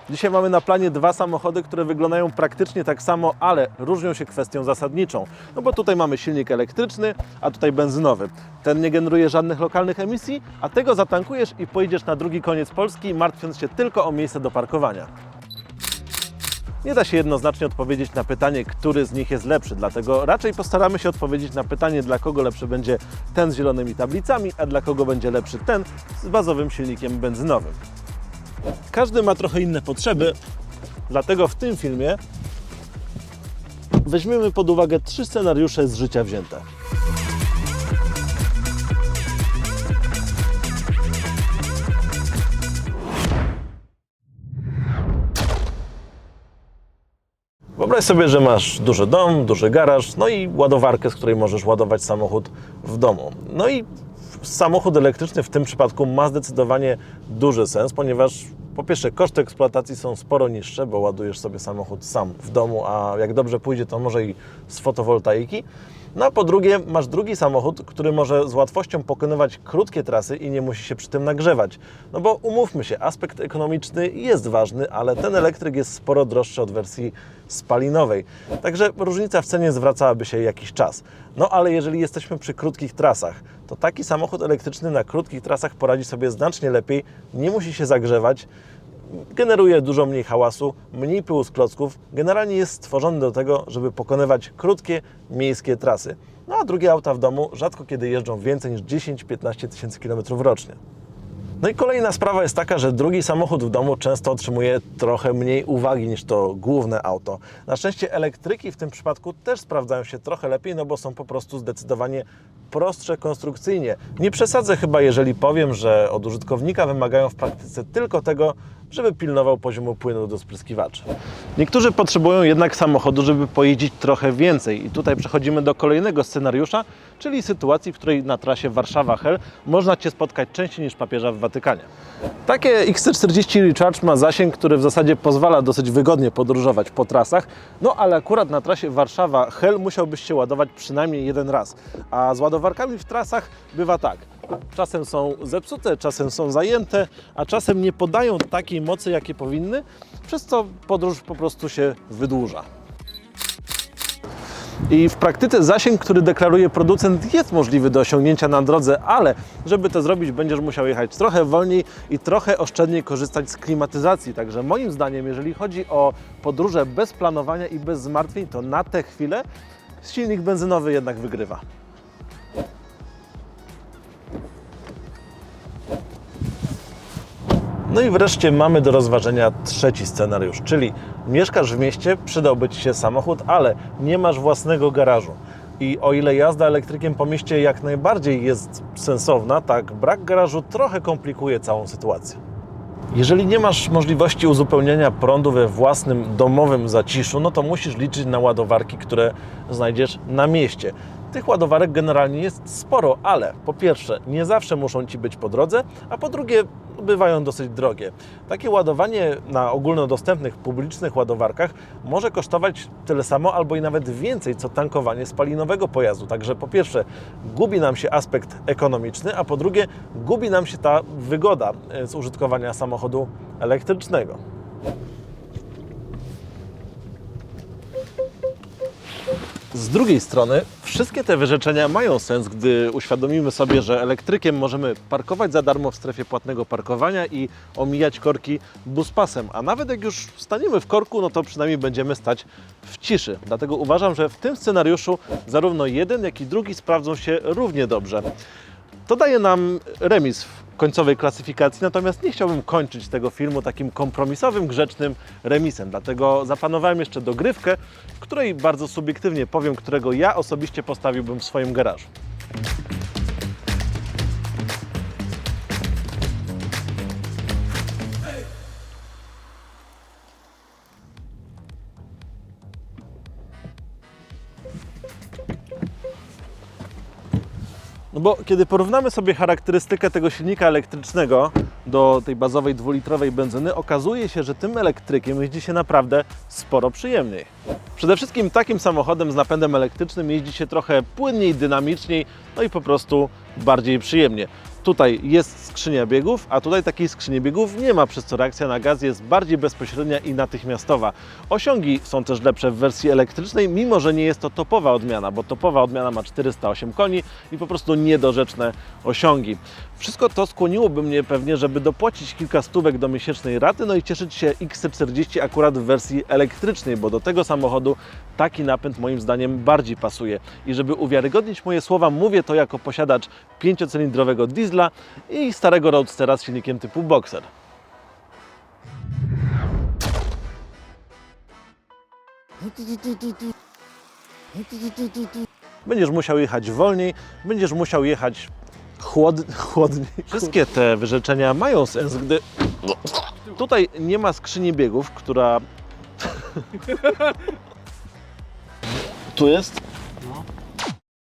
Dzisiaj mamy na planie dwa samochody, które wyglądają praktycznie tak samo, ale różnią się kwestią zasadniczą. No bo tutaj mamy silnik elektryczny, a tutaj benzynowy. Ten nie generuje żadnych lokalnych emisji, a tego zatankujesz i pojedziesz na drugi koniec Polski, martwiąc się tylko o miejsce do parkowania. Nie da się jednoznacznie odpowiedzieć na pytanie, który z nich jest lepszy, dlatego raczej postaramy się odpowiedzieć na pytanie, dla kogo lepszy będzie ten z zielonymi tablicami, a dla kogo będzie lepszy ten z bazowym silnikiem benzynowym. Każdy ma trochę inne potrzeby, dlatego w tym filmie weźmiemy pod uwagę 3 scenariusze z życia wzięte. Wyobraź sobie, że masz duży dom, duży garaż, no i ładowarkę, z której możesz ładować samochód w domu. No i samochód elektryczny w tym przypadku ma zdecydowanie duży sens, ponieważ po pierwsze koszty eksploatacji są sporo niższe, bo ładujesz sobie samochód sam w domu, a jak dobrze pójdzie, to może i z fotowoltaiki. No a po drugie masz drugi samochód, który może z łatwością pokonywać krótkie trasy i nie musi się przy tym nagrzewać. No bo umówmy się, aspekt ekonomiczny jest ważny, ale ten elektryk jest sporo droższy od wersji spalinowej. Także różnica w cenie zwracałaby się jakiś czas. No ale jeżeli jesteśmy przy krótkich trasach, to taki samochód elektryczny na krótkich trasach poradzi sobie znacznie lepiej, nie musi się zagrzewać, generuje dużo mniej hałasu, mniej pyłu z klocków, generalnie jest stworzony do tego, żeby pokonywać krótkie, miejskie trasy. No a drugie auta w domu rzadko kiedy jeżdżą więcej niż 10-15 tysięcy kilometrów rocznie. No i kolejna sprawa jest taka, że drugi samochód w domu często otrzymuje trochę mniej uwagi niż to główne auto. Na szczęście elektryki w tym przypadku też sprawdzają się trochę lepiej, no bo są po prostu zdecydowanie prostsze konstrukcyjnie. Nie przesadzę chyba, jeżeli powiem, że od użytkownika wymagają w praktyce tylko tego, żeby pilnował poziomu płynu do spryskiwaczy. Niektórzy potrzebują jednak samochodu, żeby pojeździć trochę więcej i tutaj przechodzimy do kolejnego scenariusza, czyli sytuacji, w której na trasie Warszawa-Hel można Cię spotkać częściej niż papieża w Watykanie. Takie XC40 Recharge ma zasięg, który w zasadzie pozwala dosyć wygodnie podróżować po trasach, no ale akurat na trasie Warszawa-Hel musiałbyś się ładować przynajmniej jeden raz, a z ładowarkami w trasach bywa tak. Czasem są zepsute, czasem są zajęte, a czasem nie podają takiej mocy, jakie powinny, przez co podróż po prostu się wydłuża. I w praktyce zasięg, który deklaruje producent, jest możliwy do osiągnięcia na drodze, ale żeby to zrobić, będziesz musiał jechać trochę wolniej i trochę oszczędniej korzystać z klimatyzacji. Także moim zdaniem, jeżeli chodzi o podróże bez planowania i bez zmartwień, to na tę chwilę silnik benzynowy jednak wygrywa. No i wreszcie mamy do rozważenia trzeci scenariusz, czyli mieszkasz w mieście, przydałby Ci się samochód, ale nie masz własnego garażu. I o ile jazda elektrykiem po mieście jak najbardziej jest sensowna, tak brak garażu trochę komplikuje całą sytuację. Jeżeli nie masz możliwości uzupełniania prądu we własnym domowym zaciszu, no to musisz liczyć na ładowarki, które znajdziesz na mieście. Tych ładowarek generalnie jest sporo, ale po pierwsze nie zawsze muszą Ci być po drodze, a po drugie bywają dosyć drogie. Takie ładowanie na ogólnodostępnych, publicznych ładowarkach może kosztować tyle samo albo i nawet więcej, co tankowanie spalinowego pojazdu. Także po pierwsze gubi nam się aspekt ekonomiczny, a po drugie gubi nam się ta wygoda z użytkowania samochodu elektrycznego. Z drugiej strony wszystkie te wyrzeczenia mają sens, gdy uświadomimy sobie, że elektrykiem możemy parkować za darmo w strefie płatnego parkowania i omijać korki buspasem, a nawet jak już staniemy w korku, no to przynajmniej będziemy stać w ciszy. Dlatego uważam, że w tym scenariuszu zarówno jeden, jak i drugi sprawdzą się równie dobrze. To daje nam remis w końcowej klasyfikacji, natomiast nie chciałbym kończyć tego filmu takim kompromisowym, grzecznym remisem. Dlatego zaplanowałem jeszcze dogrywkę, w której bardzo subiektywnie powiem, którego ja osobiście postawiłbym w swoim garażu. No bo kiedy porównamy sobie charakterystykę tego silnika elektrycznego do tej bazowej 2-litrowej benzyny, okazuje się, że tym elektrykiem jeździ się naprawdę sporo przyjemniej. Przede wszystkim takim samochodem z napędem elektrycznym jeździ się trochę płynniej, dynamiczniej, no i po prostu bardziej przyjemnie. Tutaj jest skrzynia biegów, a tutaj takiej skrzyni biegów nie ma, przez co reakcja na gaz jest bardziej bezpośrednia i natychmiastowa. Osiągi są też lepsze w wersji elektrycznej, mimo że nie jest to topowa odmiana, bo topowa odmiana ma 408 koni i po prostu niedorzeczne osiągi. Wszystko to skłoniłoby mnie pewnie, żeby dopłacić kilka stówek do miesięcznej raty, no i cieszyć się XC40 akurat w wersji elektrycznej, bo do tego samochodu taki napęd moim zdaniem bardziej pasuje. I żeby uwiarygodnić moje słowa, mówię to jako posiadacz 5-cylindrowego diesla i starego roadstera z silnikiem typu Boxer. Będziesz musiał jechać wolniej, będziesz musiał jechać chłodniej. Wszystkie te wyrzeczenia mają sens, gdy tutaj nie ma skrzyni biegów, która... Tu jest?